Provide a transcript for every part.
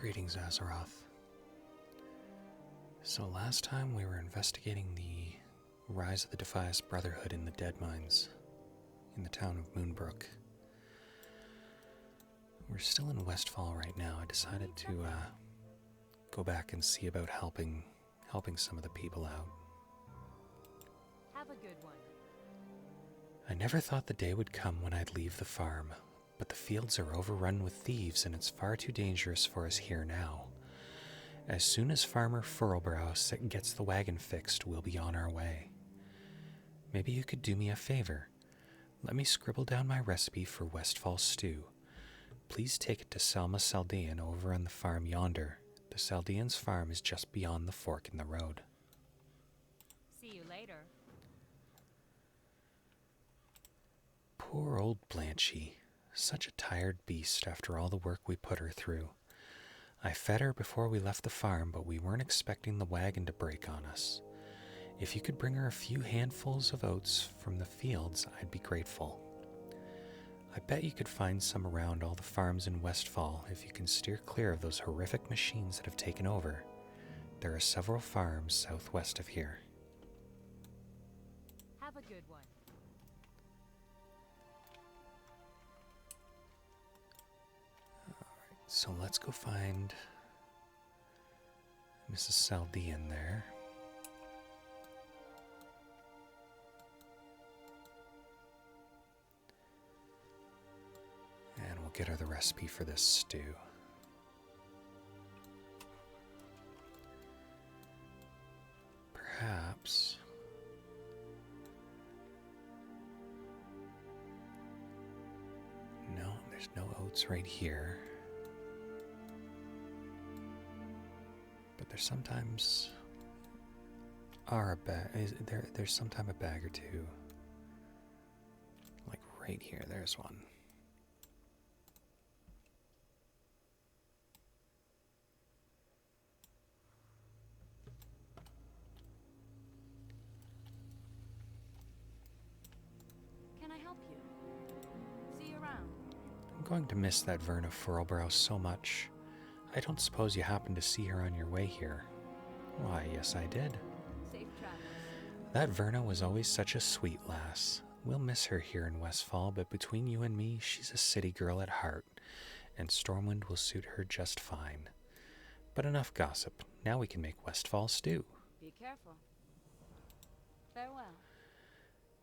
Greetings, Azeroth. So last time we were investigating the rise of the Defias Brotherhood in the Dead Mines in the town of Moonbrook. We're still in Westfall right now. I decided to go back and see about helping some of the people out. Have a good one. I never thought the day would come when I'd leave the farm, but the fields are overrun with thieves and it's far too dangerous for us here now. As soon as Farmer Furlbrow gets the wagon fixed, we'll be on our way. Maybe you could do me a favor. Let me scribble down my recipe for Westfall stew. Please take it to Selma Saldean over on the farm yonder. The Saldean's farm is just beyond the fork in the road. See you later. Poor old Blanchie. Such a tired beast after all the work we put her through. I fed her before we left the farm, but we weren't expecting the wagon to break on us. If you could bring her a few handfuls of oats from the fields, I'd be grateful. I bet you could find some around all the farms in Westfall if you can steer clear of those horrific machines that have taken over. There are several farms southwest of here. Have a good one. So let's go find Mrs. Saldean there. And we'll get her the recipe for this stew. Perhaps... No, there's no oats right here. But there sometimes are there's sometimes a bag or two. Like right here, there's one. Can I help you? See you around. I'm going to miss that Verna Furlbrow so much. I don't suppose you happened to see her on your way here. Why, yes I did. Safe travels. That Verna was always such a sweet lass. We'll miss her here in Westfall, but between you and me, she's a city girl at heart, and Stormwind will suit her just fine. But enough gossip. Now we can make Westfall stew. Be careful. Farewell.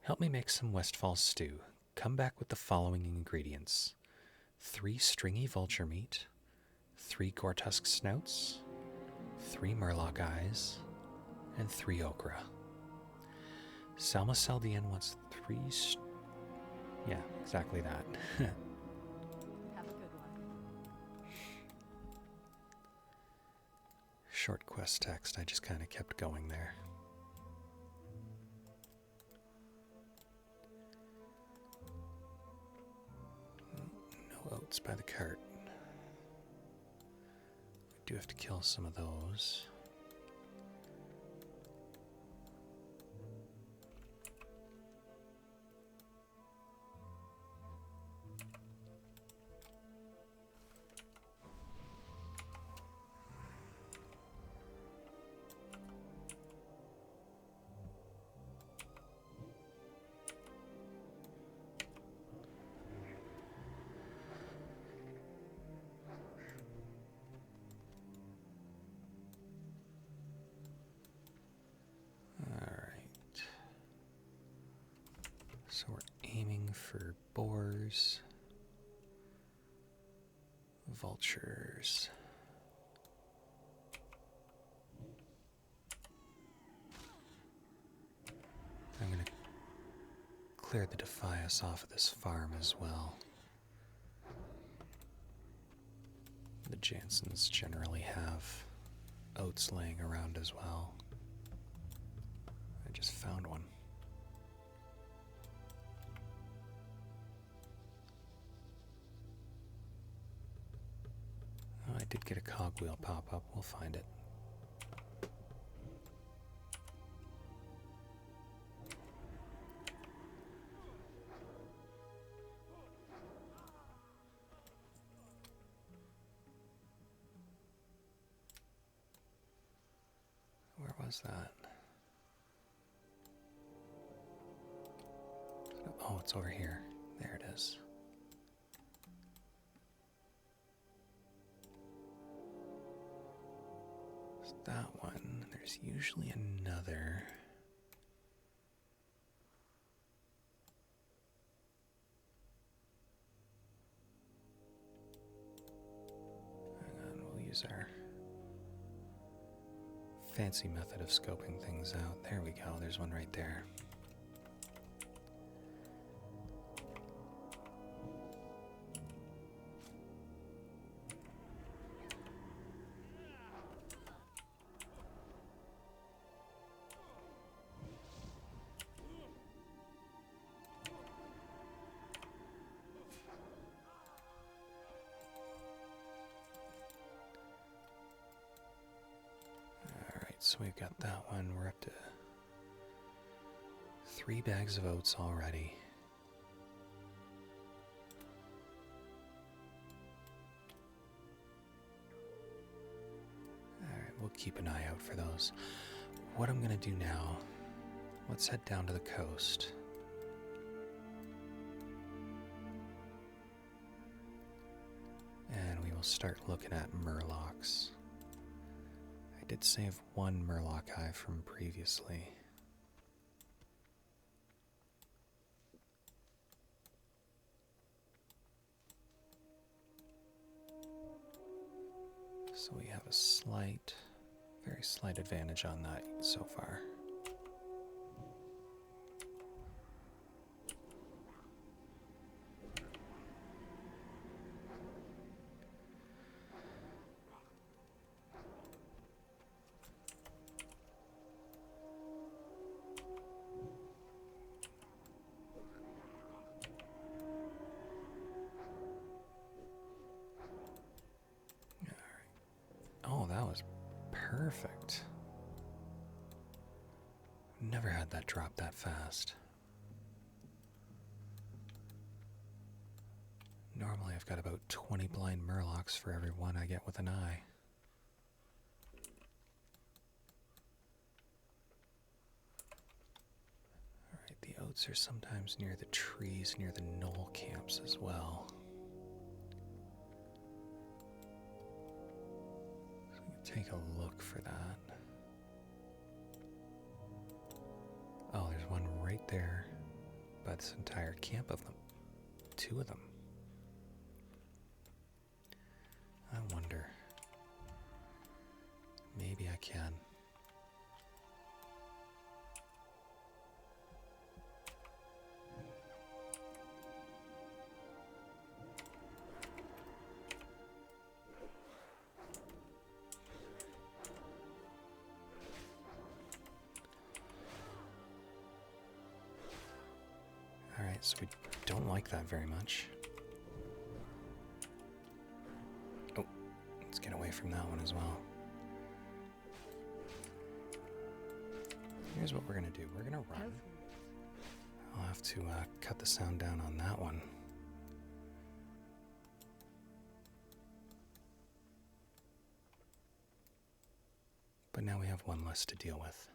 Help me make some Westfall stew. Come back with the following ingredients: 3 stringy vulture meat, 3 Gortusk snouts, 3 Murloc eyes, and 3 okra. Selma Saldean wants 3 yeah, exactly that. Have a good one. Short quest text, I just kind of kept going there. No oats by the cart. We do have to kill some of those. So we're aiming for boars, vultures. I'm going to clear the Defias off of this farm as well. The Jansens generally have oats laying around as well. I just found one. Oh, I did get a cogwheel pop up. We'll find it. was that? Oh, it's over here. There it is. It's that one. There's usually another. Hang on, we'll use our fancy method of scoping things out. There we go. There's one right there. So we've got that one. We're up to 3 bags of oats already. Alright, we'll keep an eye out for those. What I'm going to do now, let's head down to the coast. And we will start looking at murlocs. I did save 1 murloc eye from previously. So we have a slight, very slight advantage on that so far. Oh, that was perfect. Never had that drop that fast. Normally I've got about 20 blind murlocs for every one I get with an eye. Alright, the oats are sometimes near the trees, near the knoll camps as well. Take a look for that. Oh, there's one right there by this entire camp of them. 2 of them. I wonder. Maybe I can. So we don't like that very much. Oh, let's get away from that one as well. Here's what we're going to do. We're going to run. I'll have to cut the sound down on that one. But now we have one less to deal with.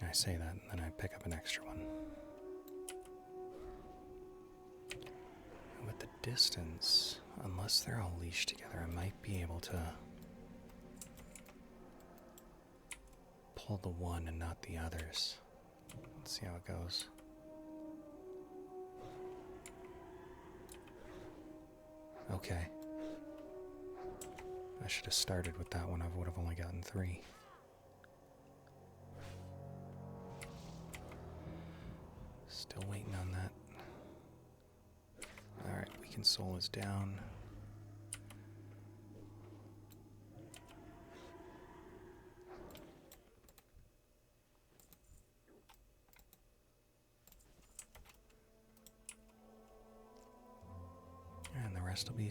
I say that, and then I pick up an extra one. And with the distance, unless they're all leashed together, I might be able to pull the one and not the others. Let's see how it goes. Okay. I should have started with that one. I would have only gotten 3. Still waiting on that. Alright, weakened soul is down. And the rest will be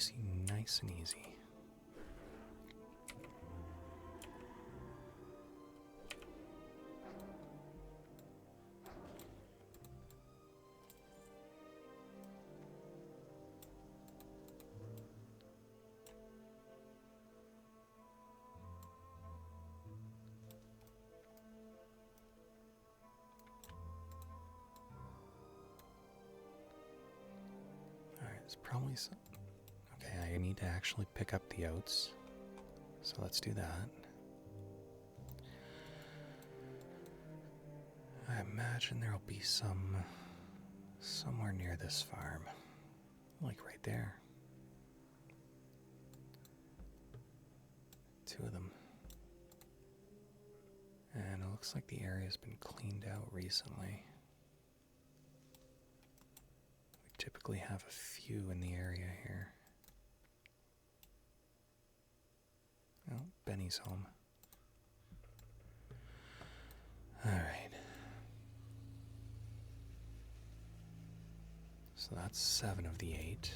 nice and easy. There's probably some. Okay, I need to actually pick up the oats. So let's do that. I imagine there'll be some somewhere near this farm. Like right there. Two of them. And it looks like the area's been cleaned out recently. We typically have a few in the area here. Oh, Benny's home. Alright. So that's 7 of the 8.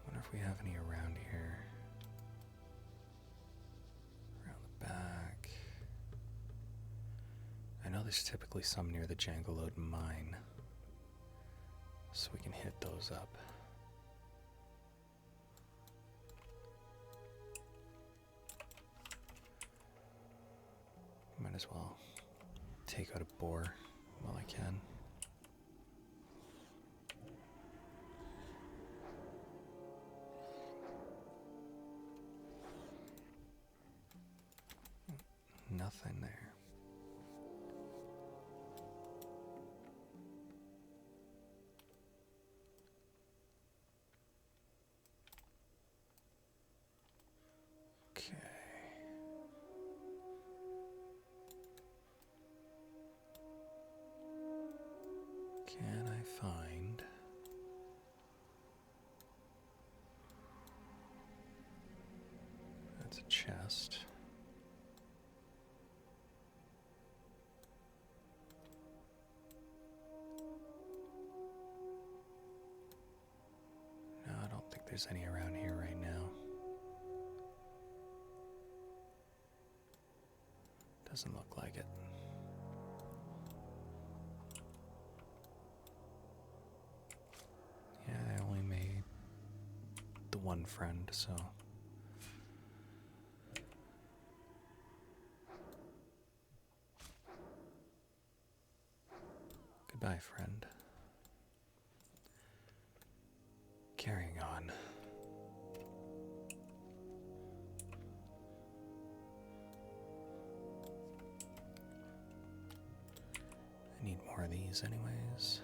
Wonder if we have any around here. Around the back. I know there's typically some near the Jangaload mine. So we can hit those up. Might as well take out a boar while I can. Nothing there. Okay. Can I find... That's a chest. No, I don't think there's any around here right now. Doesn't look like it. Yeah, I only made the one friend, so... Goodbye, friend. Carrying on. I need more of these anyways.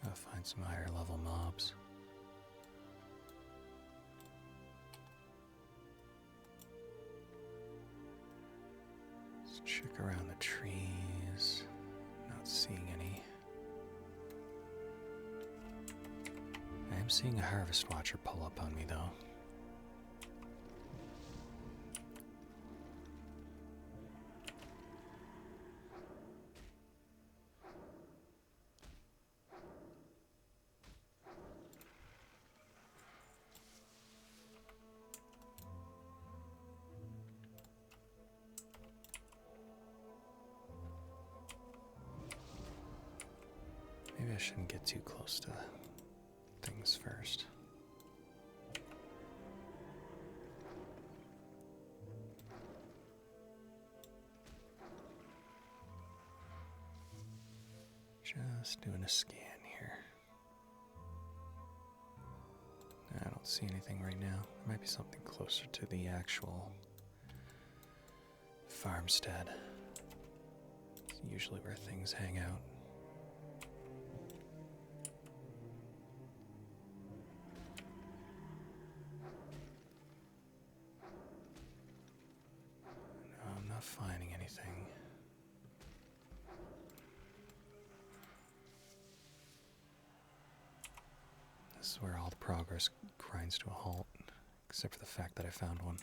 Gotta find some higher level mobs. Let's check around the trees. Not seeing any. I am seeing a Harvest Watcher pull up on me though. Maybe I shouldn't get too close to things first. Just doing a scan here. I don't see anything right now. There might be something closer to the actual farmstead. It's usually where things hang out. No, I'm not finding anything. This is where all the progress grinds to a halt, except for the fact that I found one.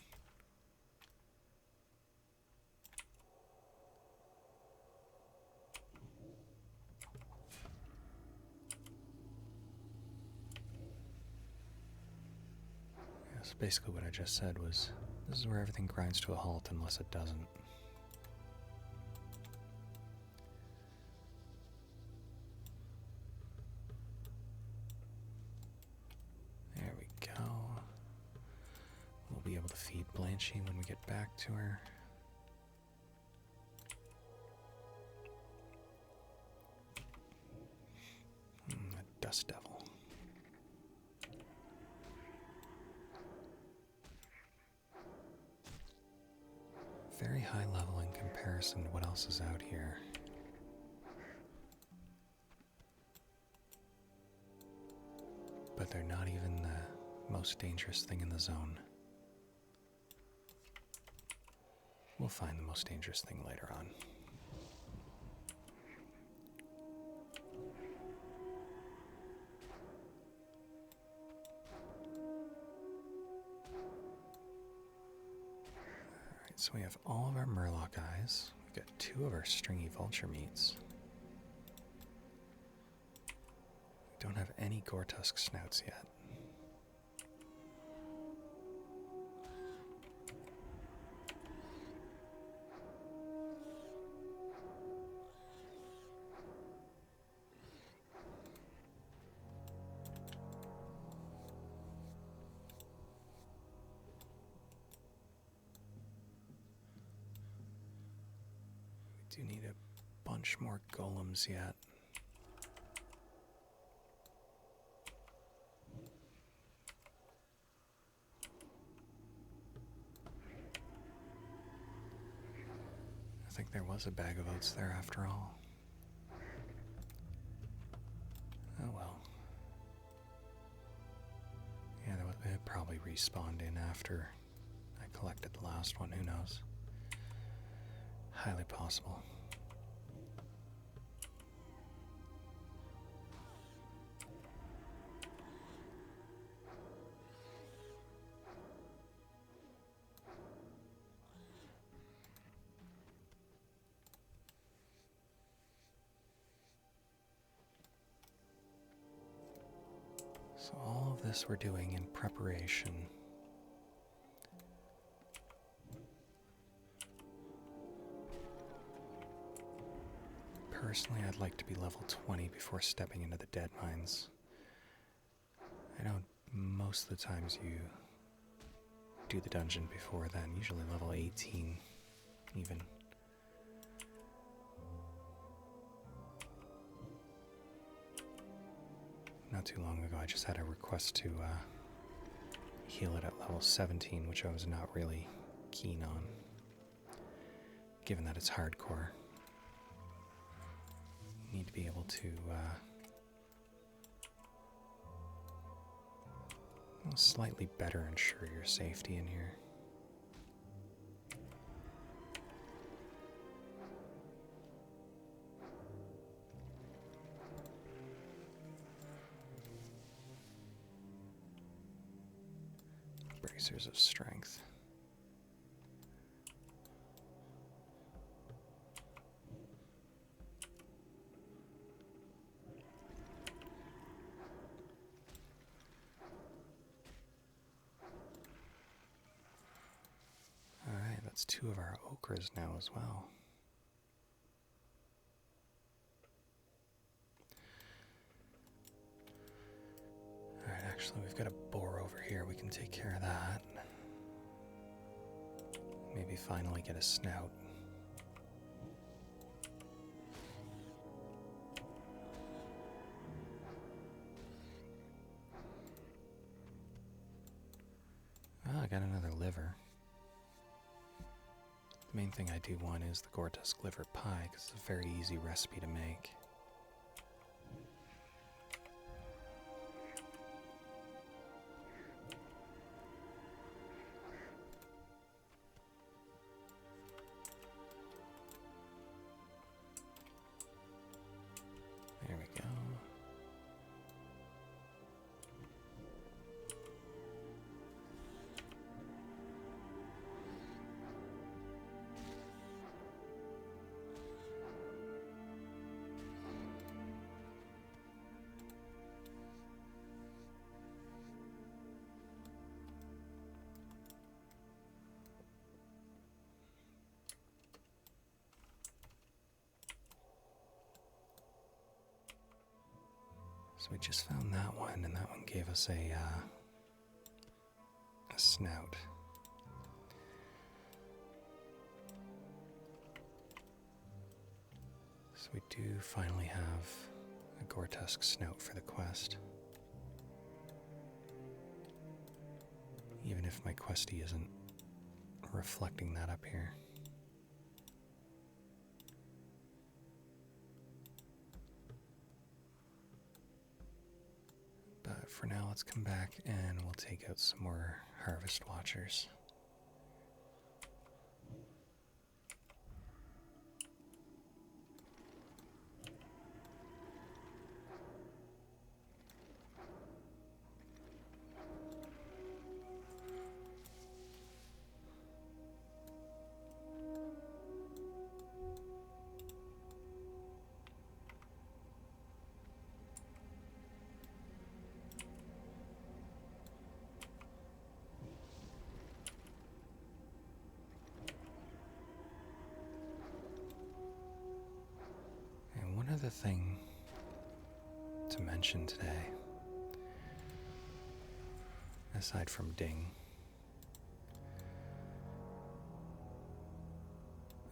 So basically what I just said was, this is where everything grinds to a halt unless it doesn't. There we go. We'll be able to feed Blanchie when we get back to her. A dust devil. Very high level in comparison to what else is out here. But they're not even the most dangerous thing in the zone. We'll find the most dangerous thing later on. Alright, so we have all of our Murloc eyes. We've got 2 of our stringy vulture meats. We don't have any Gortusk snouts yet. Do need a bunch more golems yet. I think there was a bag of oats there after all. Oh well. Yeah, it probably respawned in after I collected the last one, who knows? Highly possible. So all of this we're doing in preparation. Personally, I'd like to be level 20 before stepping into the dead mines. I know most of the times you do the dungeon before then, usually level 18 even. Not too long ago I just had a request to heal it at level 17, which I was not really keen on, given that it's hardcore. You need to be able to slightly better ensure your safety in here. Bracers of strength. Alright, that's 2 of our ochres now as well. Alright, actually we've got a boar over here. We can take care of that. Maybe finally get a snout. Oh, I got another liver. The main thing I do want is the Gortusk liver pie, because it's a very easy recipe to make. There we go. So we just found that one, and that one gave us a snout. So we do finally have a Gore-Tusk snout for the quest. Even if my questy isn't reflecting that up here. But for now, let's come back and we'll take out some more Harvest Watchers. Another thing to mention today, aside from Ding,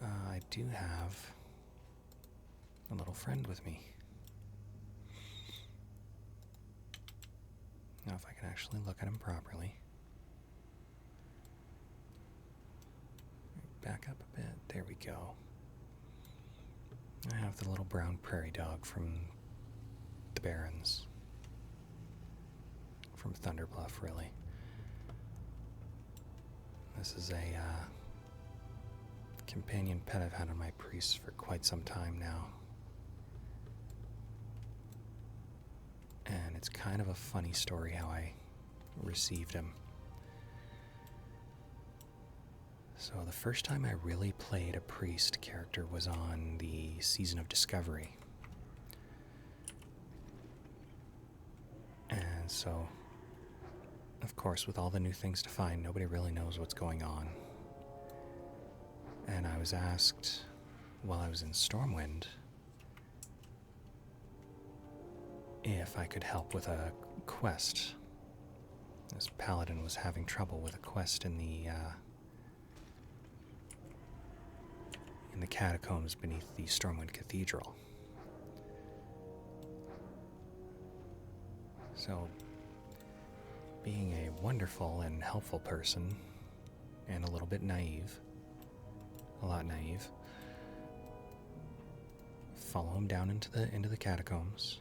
I do have a little friend with me. Now if I can actually look at him properly. Back up a bit, there we go. I have the little brown prairie dog from the Barrens. From Thunderbluff, really. This is a companion pet I've had on my priest for quite some time now. And it's kind of a funny story how I received him. So the first time I really played a priest character was on the Season of Discovery. And so, of course, with all the new things to find, nobody really knows what's going on. And I was asked, while I was in Stormwind, if I could help with a quest. This paladin was having trouble with a quest in the catacombs beneath the Stormwind Cathedral. So, being a wonderful and helpful person, and a little bit naive, a lot naive, follow him down into the catacombs,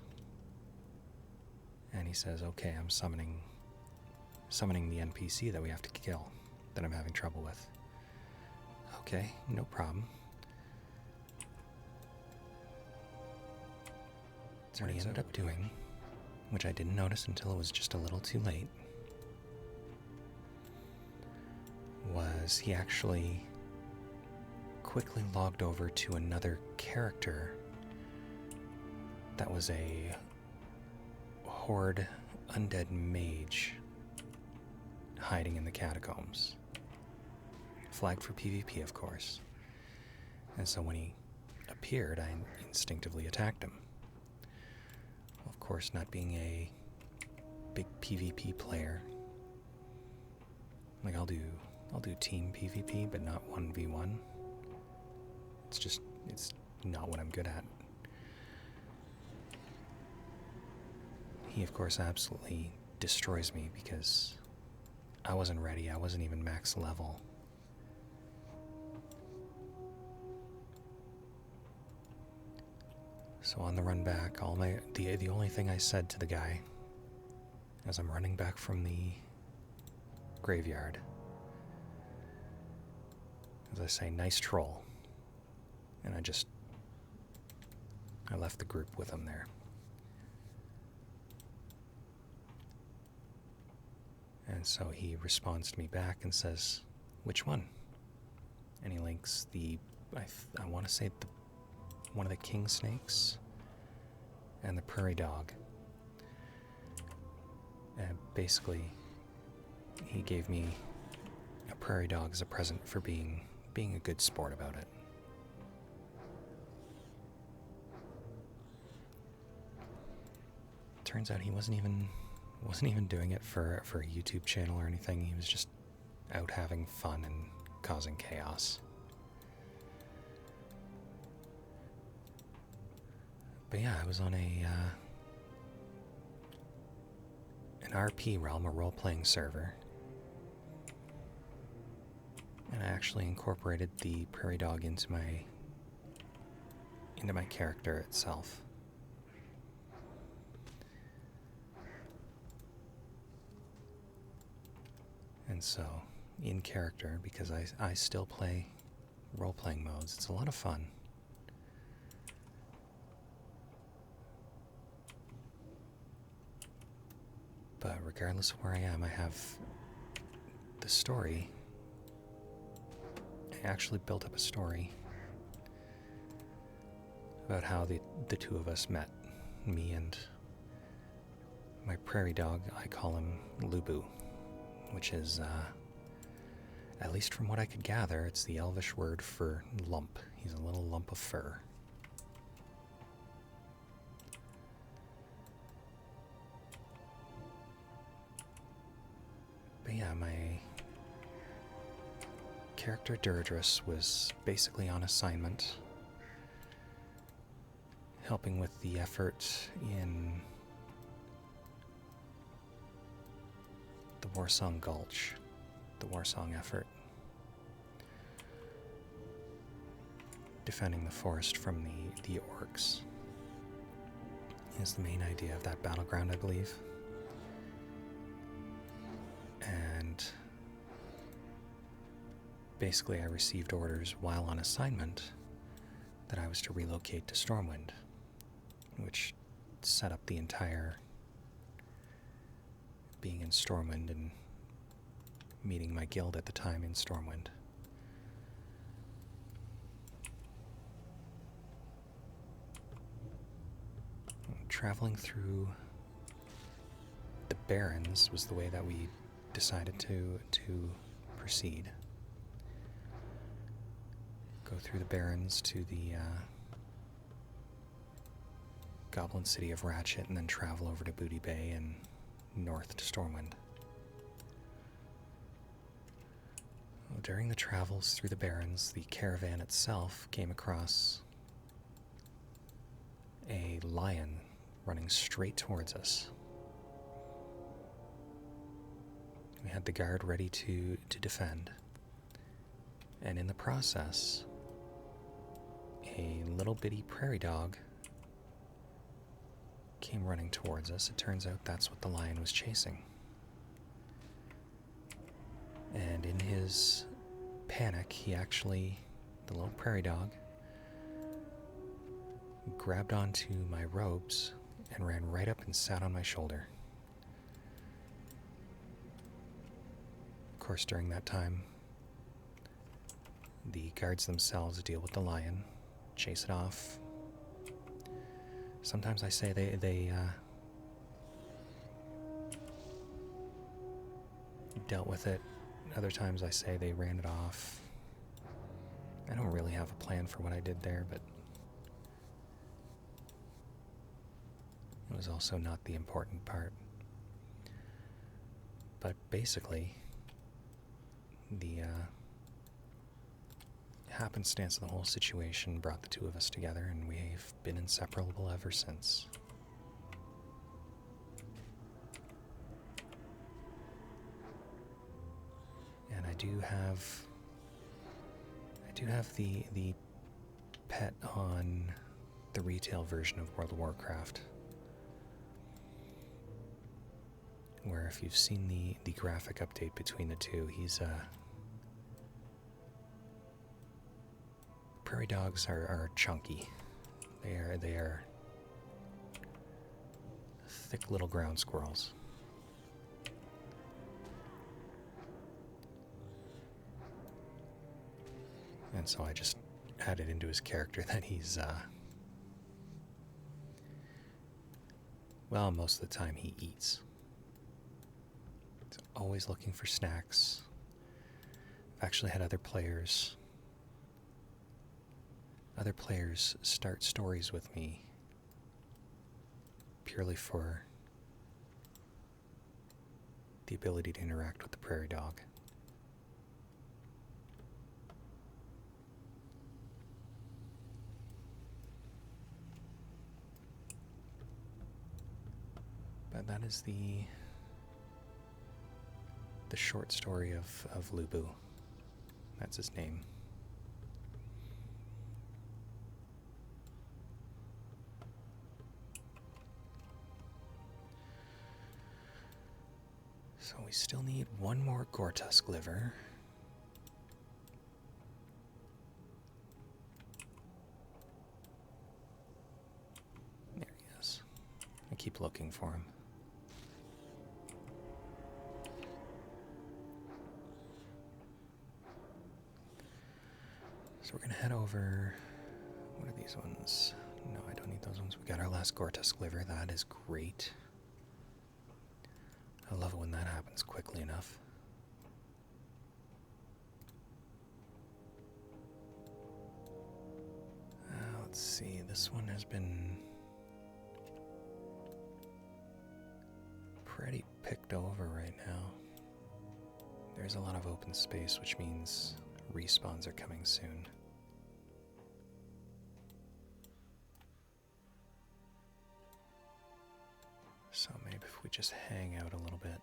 and he says, "Okay, I'm summoning the NPC that we have to kill, that I'm having trouble with." Okay, no problem. What he ended up doing, which I didn't notice until it was just a little too late, was he actually quickly logged over to another character that was a horde undead mage hiding in the catacombs. Flagged for PvP, of course. And so when he appeared, I instinctively attacked him. Of course, not being a big PvP player, like I'll do team PvP, but not 1v1. It's not what I'm good at. He, of course, absolutely destroys me because I wasn't ready. I wasn't even max level. So on the run back, the only thing I said to the guy as I'm running back from the graveyard is I say, "Nice troll." And I left the group with him there. And so he responds to me back and says, "Which one?" And he links I want to say one of the king snakes and the prairie dog. And basically, he gave me a prairie dog as a present for being a good sport about it. turns out he wasn't even doing it for a YouTube channel or anything. He was just out having fun and causing chaos. But yeah, I was on an RP realm, a role-playing server, and I actually incorporated the prairie dog into my character itself. And so, in character, because I still play role-playing modes, it's a lot of fun. But regardless of where I am, I have the story. I actually built up a story about how the two of us met. Me and my prairie dog. I call him Lubu, which is, at least from what I could gather, it's the Elvish word for lump. He's a little lump of fur. But yeah, my character Deirdris was basically on assignment, helping with the effort in the Warsong Gulch, the Warsong effort, defending the forest from the orcs is the main idea of that battleground, I believe. And basically I received orders while on assignment that I was to relocate to Stormwind, which set up the entire being in Stormwind and meeting my guild at the time in Stormwind. Traveling through the Barrens was the way that we decided to proceed. Go through the Barrens to the Goblin City of Ratchet, and then travel over to Booty Bay and north to Stormwind. During the travels through the Barrens, the caravan itself came across a lion running straight towards us. We had the guard ready to defend, and in the process, a little bitty prairie dog came running towards us. It turns out that's what the lion was chasing. And in his panic, the little prairie dog, grabbed onto my robes and ran right up and sat on my shoulder. Of course, during that time, the guards themselves deal with the lion, chase it off. Sometimes I say they dealt with it. Other times I say they ran it off. I don't really have a plan for what I did there, but it was also not the important part. But basically, the happenstance of the whole situation brought the two of us together, and we've been inseparable ever since. And I do have the pet on the retail version of World of Warcraft, where if you've seen the graphic update between the two, he's prairie dogs are chunky. They are thick little ground squirrels. And so I just added into his character that he's well, most of the time he eats. He's always looking for snacks. I've actually had other players start stories with me purely for the ability to interact with the prairie dog. But that is the short story of Lubu. That's his name. So we still need one more Gortusk liver. There he is. I keep looking for him. So we're going to head over. What are these ones? No, I don't need those ones. We got our last Gortusk liver. That is great. I love it when that happens quickly enough. Let's see. This one has been pretty picked over right now. There's a lot of open space, which means respawns are coming soon. So maybe if we just hang out a little bit.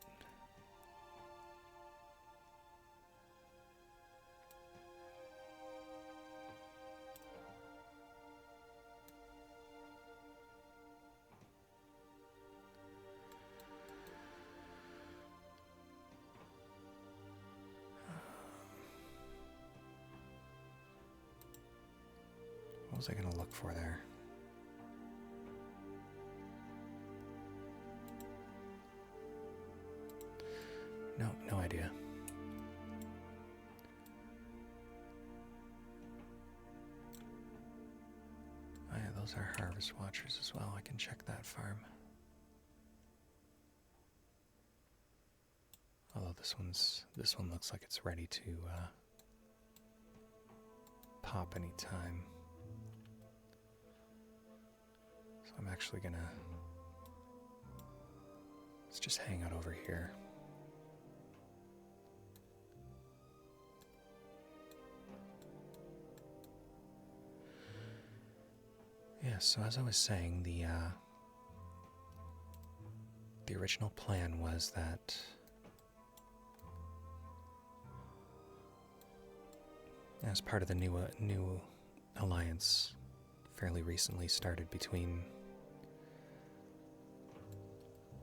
What was I going to look for there? No idea. Oh yeah, those are harvest watchers as well. I can check that farm. Although this one looks like it's ready to pop any time. So I'm actually gonna let's just hang out over here. Yeah, so as I was saying, the original plan was that as part of the new alliance fairly recently started between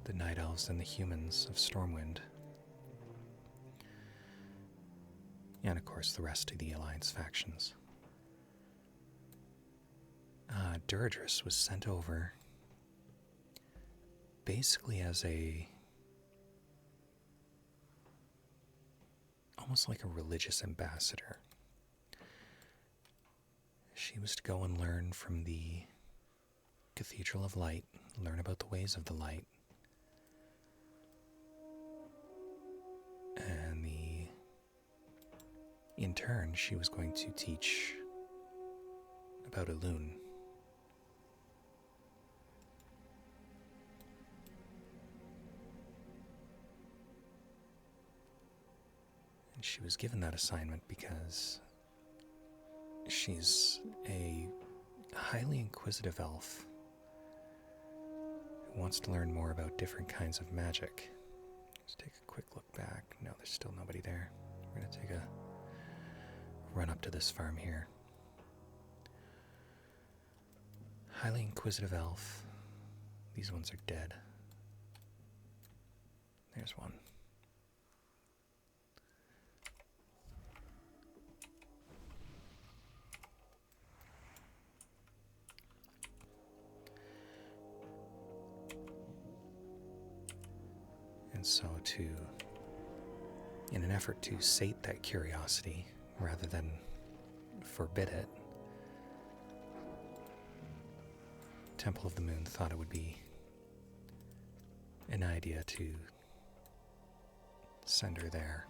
the Night Elves and the humans of Stormwind, and of course the rest of the alliance factions, Duradris was sent over basically as almost like a religious ambassador. She was to go and learn from the Cathedral of Light, learn about the ways of the light, and in turn she was going to teach about Elune. And she was given that assignment because she's a highly inquisitive elf who wants to learn more about different kinds of magic. Let's take a quick look back. No, there's still nobody there. We're going to take a run up to this farm here. Highly inquisitive elf. These ones are dead. There's one. And so in an effort to sate that curiosity rather than forbid it, Temple of the Moon thought it would be an idea to send her there.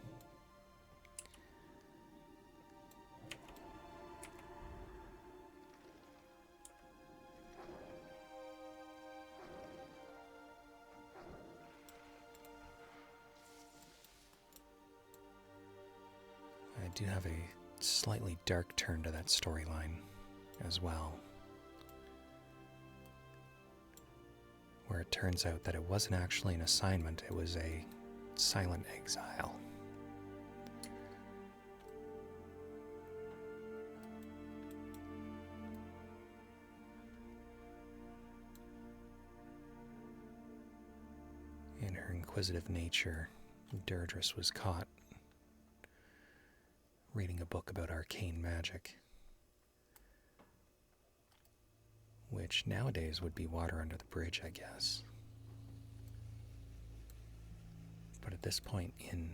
do have a slightly dark turn to that storyline as well, where it turns out that it wasn't actually an assignment, it was a silent exile. In her inquisitive nature, Deirdre was caught reading a book about arcane magic, which nowadays would be water under the bridge, I guess. But at this point in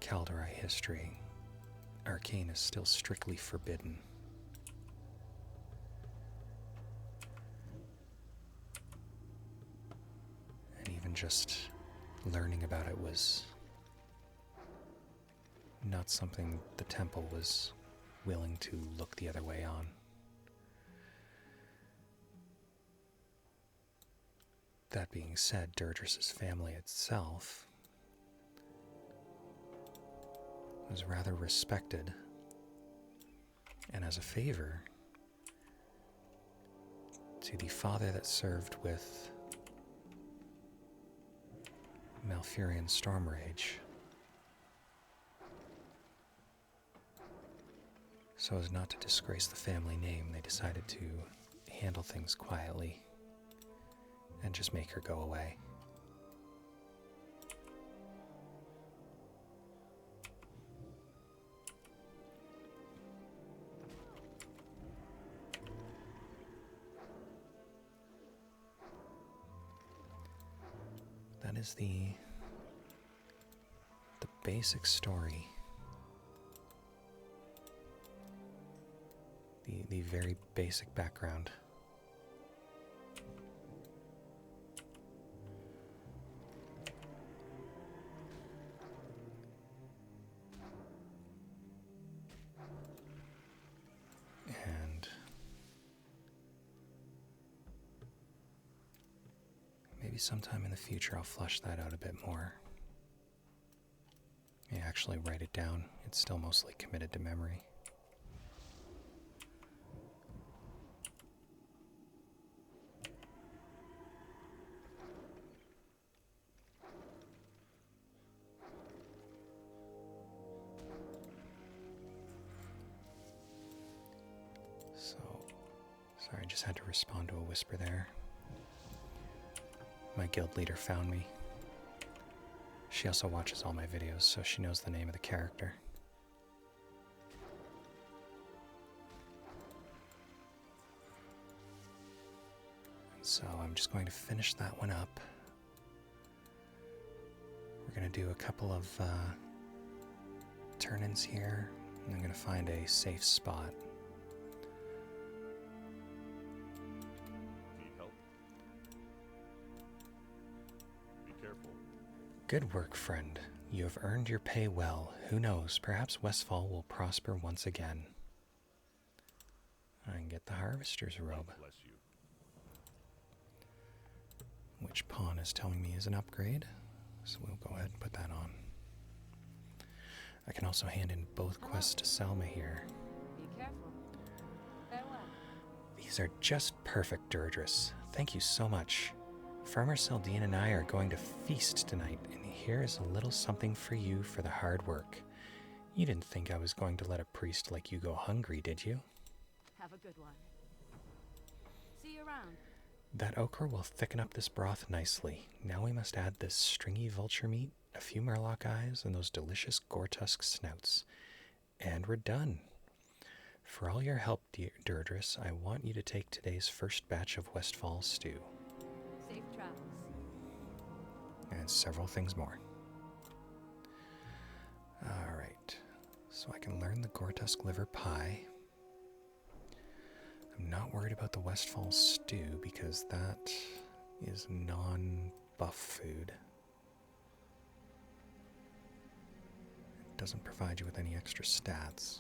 Calderai history, arcane is still strictly forbidden. And even just learning about it was not something the temple was willing to look the other way on. That being said, Deirdre's family itself was rather respected, and as a favor to the father that served with Malfurion Stormrage, so as not to disgrace the family name, they decided to handle things quietly and just make her go away. That is the basic story. The very basic background. And maybe sometime in the future I'll flesh that out a bit more. I actually write it down. It's still mostly committed to memory. Sorry, I just had to respond to a whisper there. My guild leader found me. She also watches all my videos, so she knows the name of the character. So I'm just going to finish that one up. We're going to do a couple of turn-ins here, and I'm going to find a safe spot. Good work, friend. You have earned your pay well. Who knows, perhaps Westfall will prosper once again. I can get the Harvester's robe. Bless you. Which pawn is telling me is an upgrade, so we'll go ahead and put that on. I can also hand in both quests to Selma here. Be careful. Farewell. These are just perfect, Deirdris. Thank you so much. Farmer Seldine and I are going to feast tonight, and here is a little something for you for the hard work. You didn't think I was going to let a priest like you go hungry, did you? Have a good one. See you around. That ochre will thicken up this broth nicely. Now we must add this stringy vulture meat, a few murloc eyes, and those delicious Gortusk snouts. And we're done. For all your help, Deirdris, I want you to take today's first batch of Westfall stew. Safe travels. And several things more. Alright, so I can learn the Gortusk liver pie. I'm not worried about the Westfall stew because that is non-buff food. It doesn't provide you with any extra stats.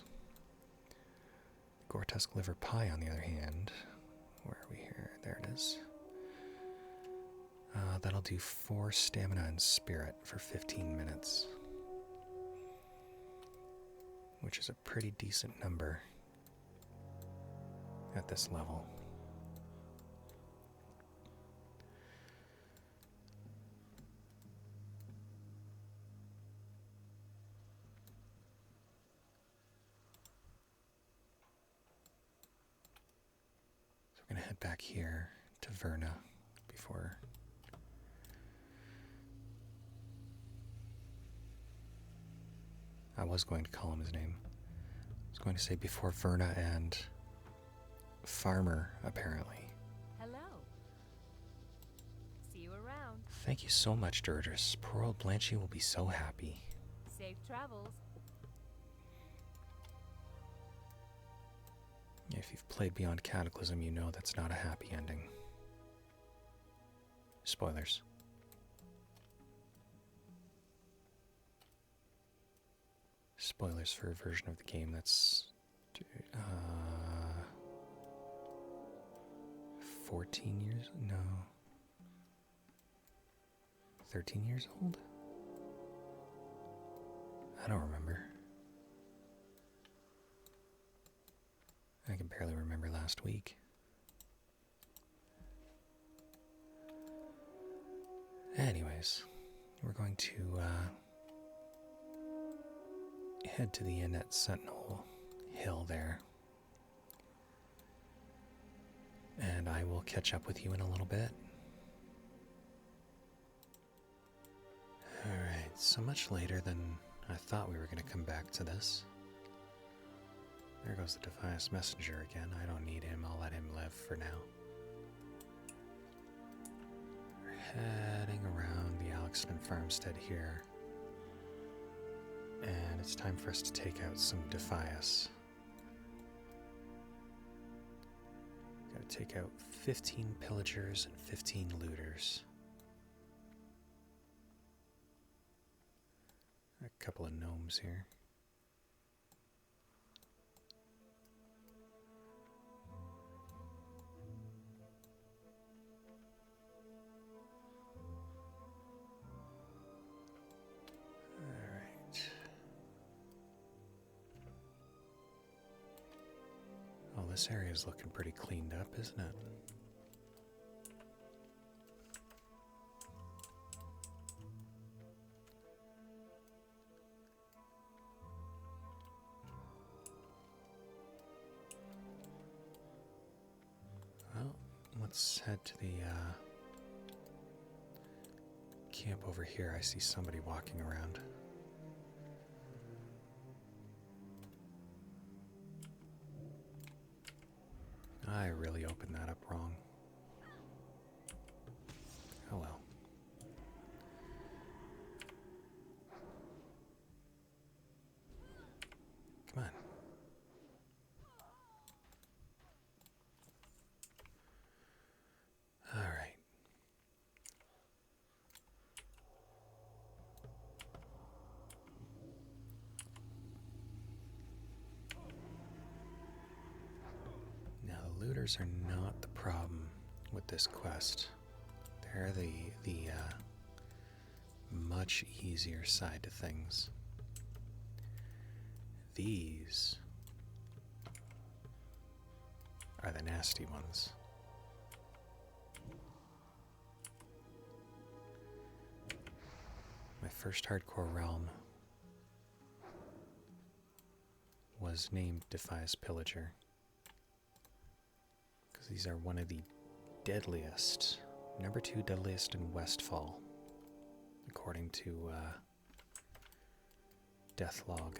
Gortusk liver pie, on the other hand, where are we here? There it is. that'll do 4 stamina and spirit for 15 minutes. Which is a pretty decent number at this level. So we're going to head back here to Verna before... I was going to call him his name. I was going to say before Verna and Farmer, apparently. Hello. See you around. Thank you so much, Durdris. Poor old Blanchy will be so happy. Safe travels. If you've played Beyond Cataclysm, you know that's not a happy ending. Spoilers. Spoilers for a version of the game that's 14 years? No. 13 years old? I don't remember. I can barely remember last week. Anyways, we're going to head to the inn at Sentinel Hill there. And I will catch up with you in a little bit. Alright, so much later than I thought we were going to come back to this. There goes the Defias Messenger again. I don't need him. I'll let him live for now. We're heading around the Alexton farmstead here. And it's time for us to take out some Defias. Gotta take out 15 pillagers and 15 looters. A couple of gnomes here. This area is looking pretty cleaned up, isn't it? Well, let's head to the camp over here. I see somebody walking around. I really opened that up wrong. Oh well. Come on. All right. Looters are not the problem with this quest. They're the much easier side to things. These are the nasty ones. My first hardcore realm was named Defias Pillager. These are one of the deadliest, number 2 deadliest in Westfall, according to Deathlog.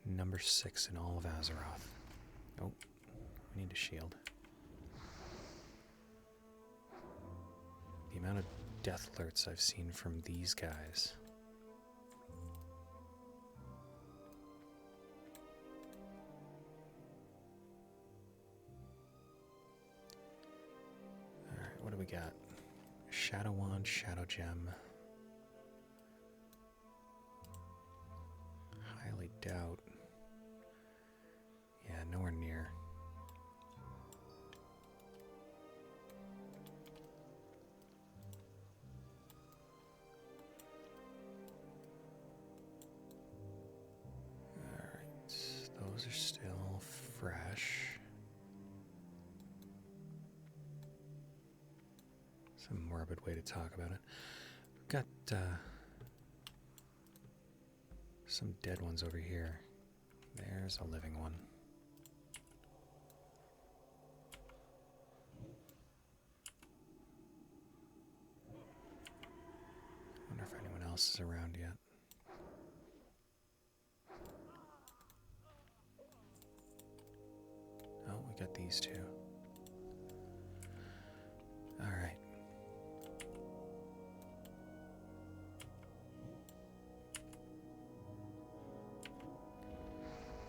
Number 6 in all of Azeroth. Oh, we need a shield. The amount of death alerts I've seen from these guys. What do we got? Shadow Wand, Shadow Gem. Highly doubt. Yeah, nowhere near. Those are still fresh. Some morbid way to talk about it. We've got some dead ones over here. There's a living one. Wonder if anyone else is around yet. Oh, we got these two. All right.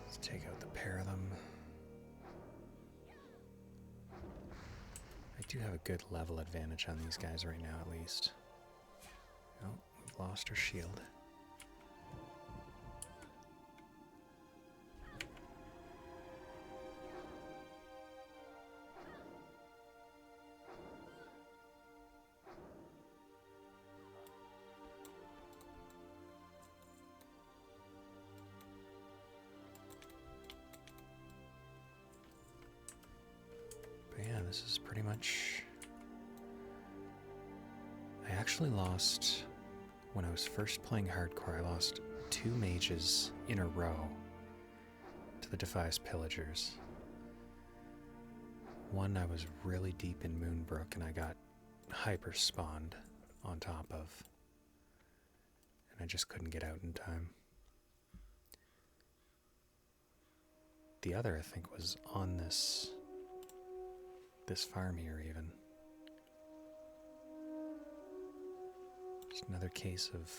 Let's take out the pair of them. I do have a good level advantage on these guys right now, at least. Oh, we've lost our shield. But yeah, this is pretty much... I actually lost... When I was first playing hardcore, I lost 2 mages in a row to the Defias Pillagers. One I was really deep in Moonbrook and I got hyper spawned on top of. And I just couldn't get out in time. The other, I think, was on this farm here even. Just another case of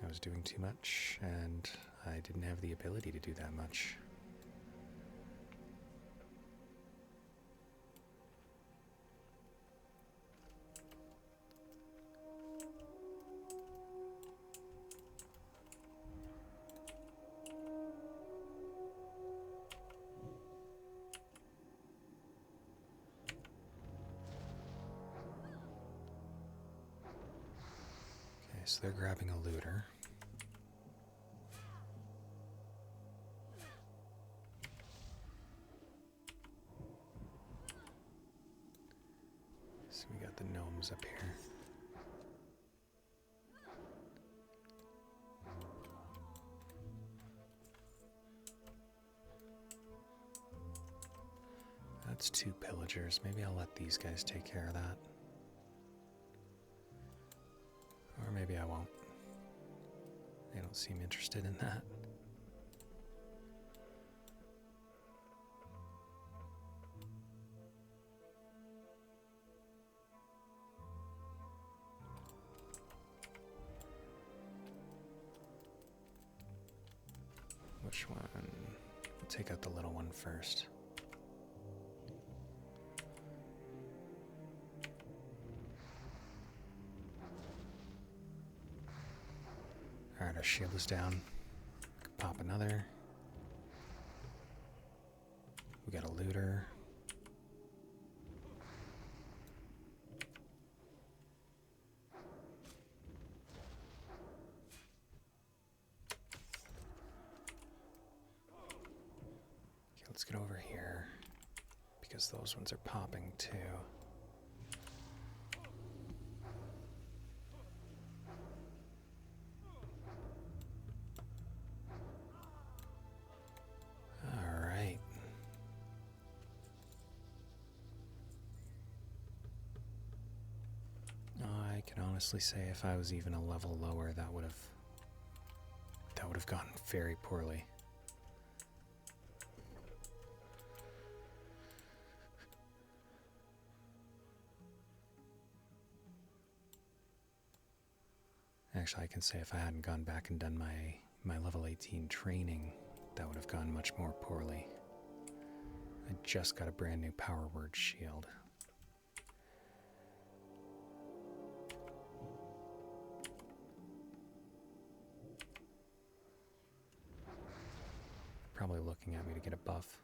I was doing too much and I didn't have the ability to do that much. So they're grabbing a looter. So we got the gnomes up here. That's 2 pillagers. Maybe I'll let these guys take care of that. Or maybe I won't. They don't seem interested in that. Which one? We'll take out the little one first. Alright, our shield is down. Pop another. We got a looter. Okay, let's get over here because those ones are popping too. Honestly say if I was even a level lower, that would have gone very poorly. Actually, I can say if I hadn't gone back and done my level 18 training, that would have gone much more poorly. I just got a brand new power word shield. Probably looking at me to get a buff.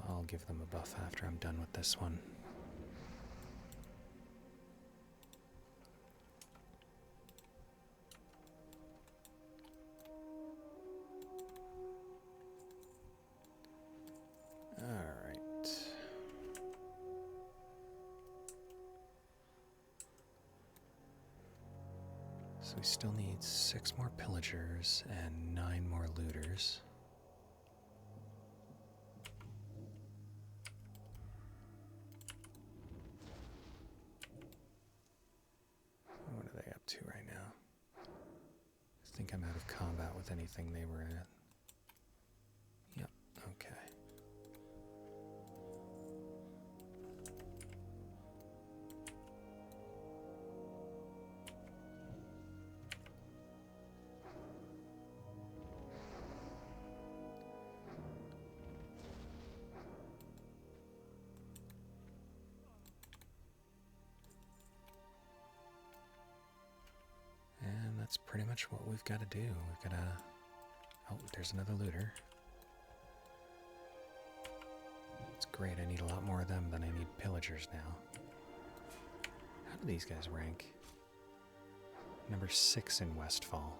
I'll give them a buff after I'm done with this one. Alright. So we still need 6 more pillagers and 9 more looters. What are they up to right now? I think I'm out of combat with anything they were in. Yep, okay. And that's pretty much what we've got to do. We've got to... Oh, there's another looter. It's great, I need a lot more of them than I need pillagers now. How do these guys rank? Number 6 in Westfall.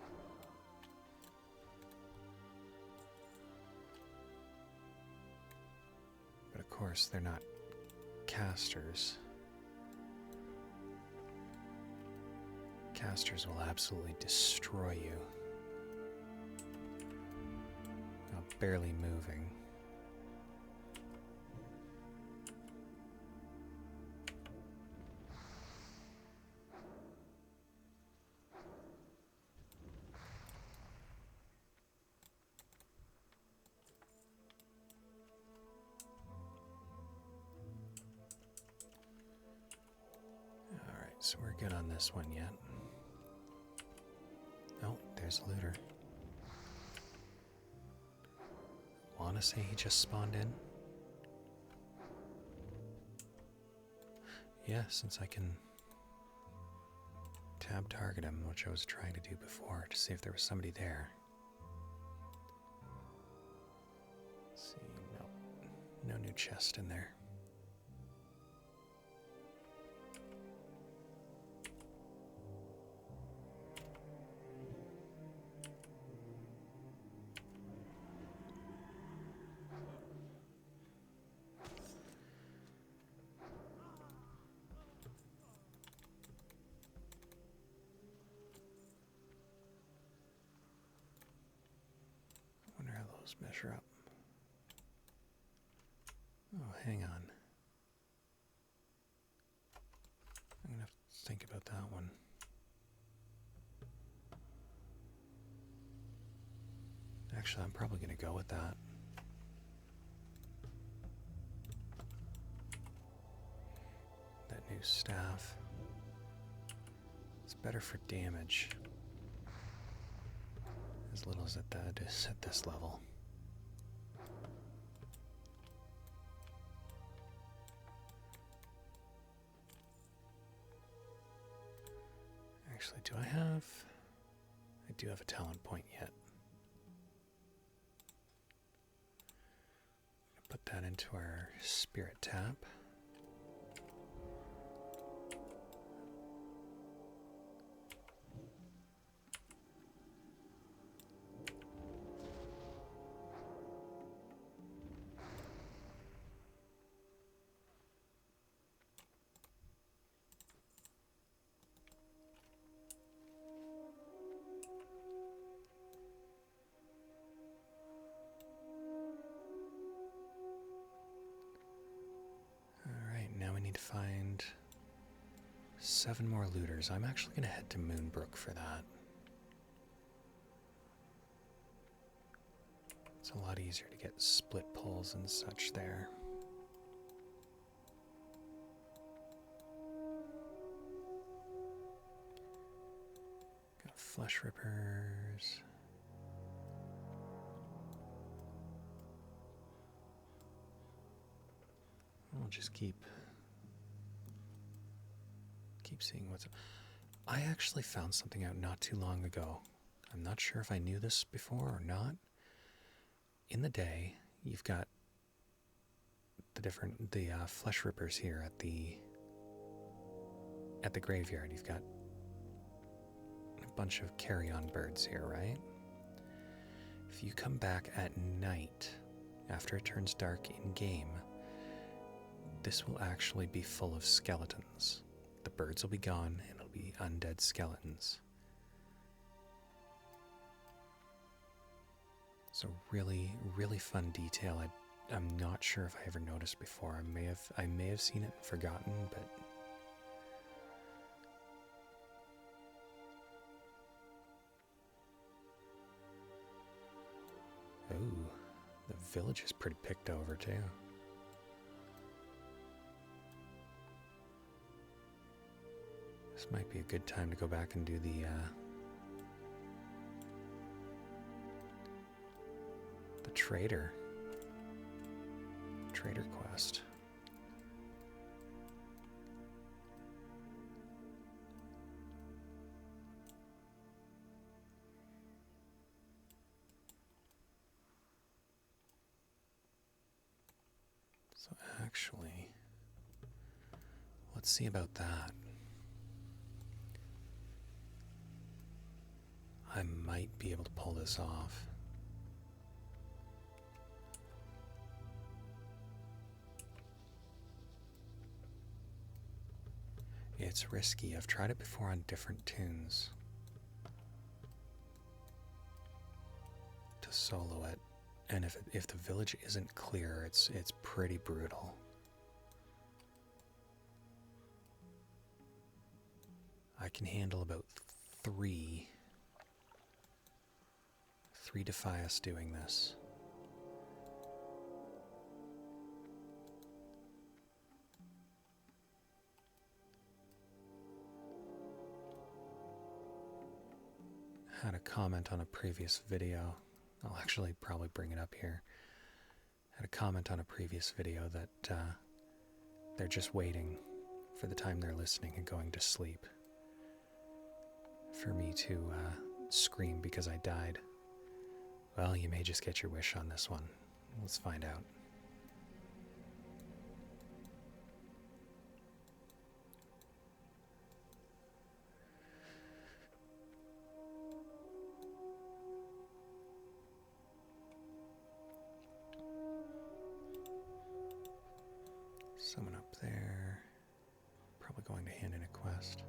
But of course, they're not casters. Casters will absolutely destroy you. Now, barely moving. Alright, so we're good on this one yet. Oh, there's a looter. Wanna say he just spawned in? Yeah, since I can tab target him, which I was trying to do before to see if there was somebody there. Let's see, no new chest in there. Measure up. Oh, hang on. I'm gonna have to think about that one. Actually, I'm probably gonna go with that. That new staff. It's better for damage. As little as that is at this level. Actually, do I have... I do have a talent point yet. Put that into our spirit tap. Find 7 more looters. I'm actually going to head to Moonbrook for that. It's a lot easier to get split pulls and such there. Got flesh rippers. I'll just keep seeing what's... I actually found something out not too long ago. I'm not sure if I knew this before or not. In the day, you've got the flesh rippers here at the graveyard. You've got a bunch of carrion birds here, right? If you come back at night, after it turns dark in game, this will actually be full of skeletons. The birds will be gone, and it'll be undead skeletons. So really, really fun detail. I'm not sure if I ever noticed before. I may have seen it and forgotten, but ooh, the village is pretty picked over too. This might be a good time to go back and do the trader quest. So actually, let's see about that. I might be able to pull this off. It's risky. I've tried it before on different tunes to solo it, and if the village isn't clear, it's pretty brutal. I can handle about three Defias doing this. Had a comment on a previous video. I'll actually probably bring it up here. Had a comment on a previous video that they're just waiting for the time they're listening and going to sleep for me to scream because I died. Well, you may just get your wish on this one. Let's find out. Someone up there, probably going to hand in a quest.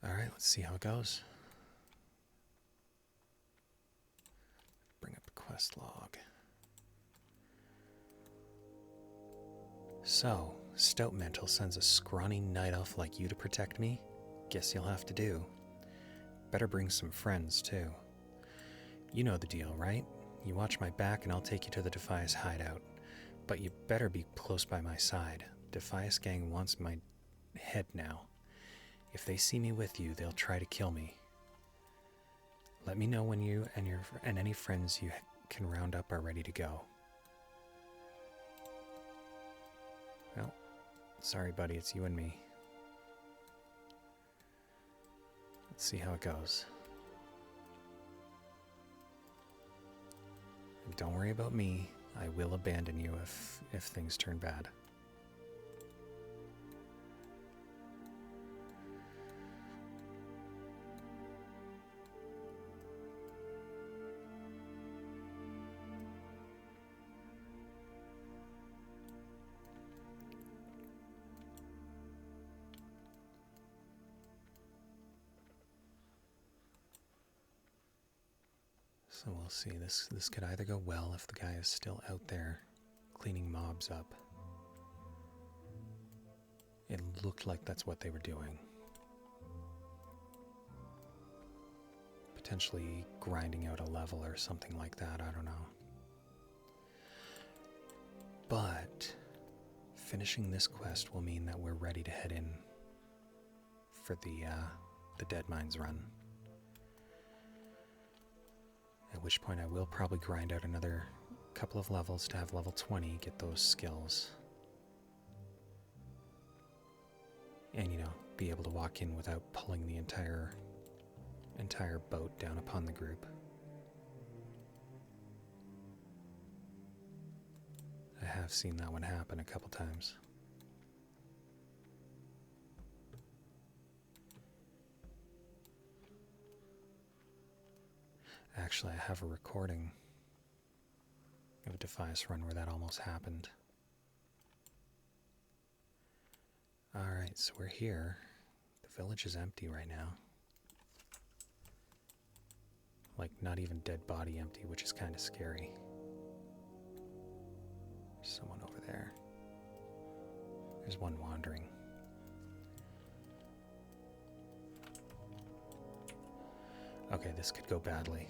Alright, let's see how it goes. Bring up a quest log. So, Stout Mental sends a scrawny night elf like you to protect me? Guess you'll have to do. Better bring some friends, too. You know the deal, right? You watch my back and I'll take you to the Defias hideout. But you better be close by my side. Defias gang wants my head now. If they see me with you, they'll try to kill me. Let me know when you and any friends you can round up are ready to go. Well, sorry buddy, it's you and me. Let's see how it goes. And don't worry about me. I will abandon you if things turn bad. So we'll see. This could either go well if the guy is still out there cleaning mobs up. It looked like that's what they were doing. Potentially grinding out a level or something like that, I don't know. But finishing this quest will mean that we're ready to head in for the Dead Mines run. At which point I will probably grind out another couple of levels to have level 20, get those skills. And, be able to walk in without pulling the entire boat down upon the group. I have seen that one happen a couple times. Actually, I have a recording of a Defias run where that almost happened. Alright, so we're here. The village is empty right now. Like, not even dead body empty, which is kind of scary. There's someone over there. There's one wandering. Okay, this could go badly.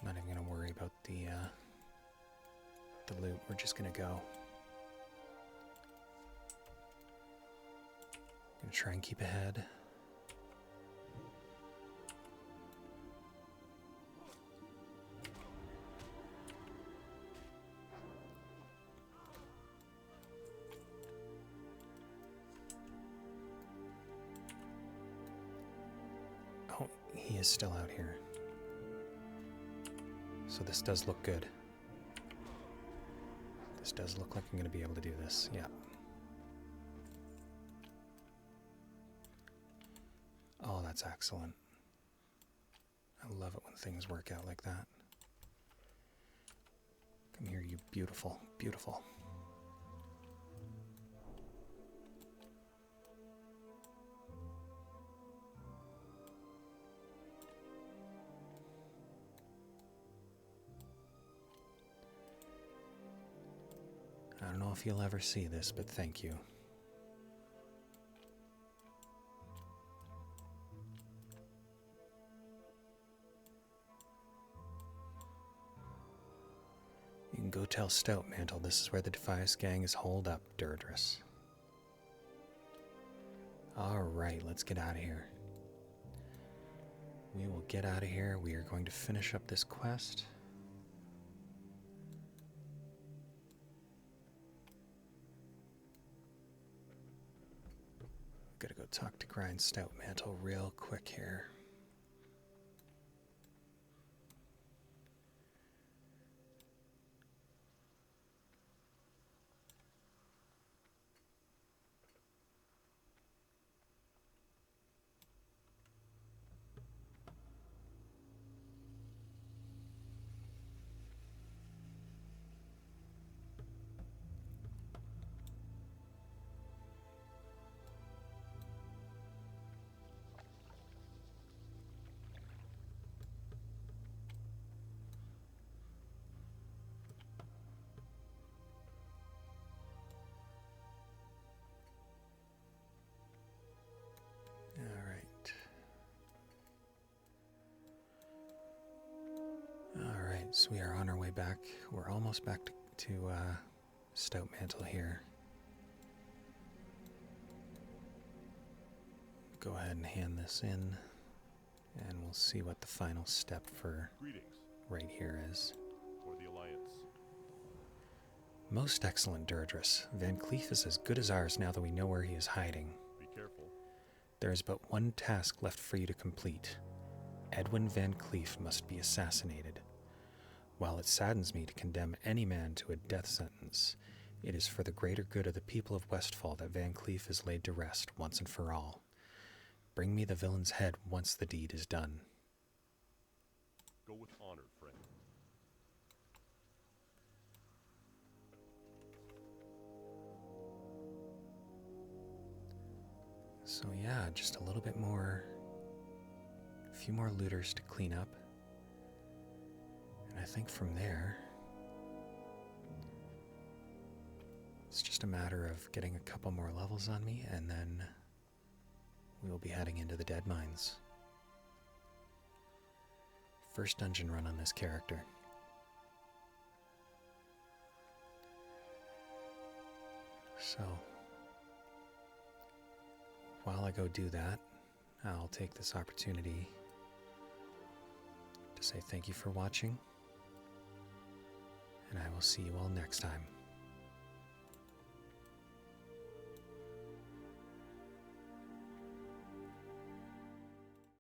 Not even gonna worry about the loot. We're just gonna go. Gonna try and keep ahead. Oh, he is still out here. So this does look good. This does look like I'm going to be able to do this, yeah. Oh, that's excellent. I love it when things work out like that. Come here, you beautiful, beautiful. I don't know if you'll ever see this, but thank you. You can go tell Stout Mantle this is where the Defias gang is holed up, Durdris. Alright, let's get out of here. We will get out of here. We are going to finish up this quest. Gotta go talk to Grind Stout Mantle real quick here. Alright, so we are on our way back. We're almost back to Stout Mantle here. Go ahead and hand this in, and we'll see what the final step for right here is. For the Alliance. Most excellent, Durdris. Van Cleef is as good as ours now that we know where he is hiding. Be careful. There is but one task left for you to complete. Edwin Van Cleef must be assassinated. While it saddens me to condemn any man to a death sentence, it is for the greater good of the people of Westfall that Van Cleef is laid to rest once and for all. Bring me the villain's head once the deed is done. Go with honor, friend. So yeah, just a little bit more, a few more looters to clean up. And I think from there, it's just a matter of getting a couple more levels on me, and then we will be heading into the Dead Mines. First dungeon run on this character. So, while I go do that, I'll take this opportunity to say thank you for watching, and I will see you all next time.